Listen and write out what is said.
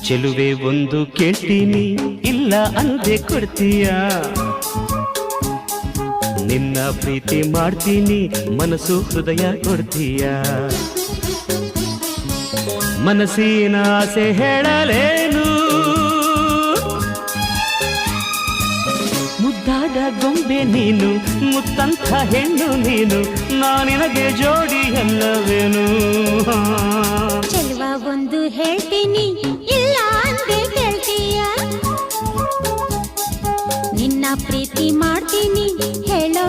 ಚೆಲುವೆ ಒಂದು ಕೇಳ್ತೀನಿ ಇಲ್ಲ ಅಂದೆ ಕೊಡ್ತೀಯ ನಿನ್ನ ಪ್ರೀತಿ ಮಾಡ್ತೀನಿ ಮನಸ್ಸು ಹೃದಯ ಕೊಡ್ತೀಯ ಮನಸ್ಸಿನ ಆಸೆ ಹೇಳಲೇನು ಮುದ್ದಾದ ಗೊಂಬೆ ನೀನು ಮುತ್ತಂಥ ಹೆಣ್ಣು ನೀನು ನಾನಿನಗೆ ಜೋಡಿ ಅಲ್ಲವೇನು ಚೆಲುವ ಒಂದು ಹೇಳ್ತೀನಿ ಇಲ್ಲ ಅಂದೆ ಕೇಳ್ತೀಯ ನಿನ್ನ ಪ್ರೀತಿ ಮಾಡ್ತೀನಿ ಹೇಳೋ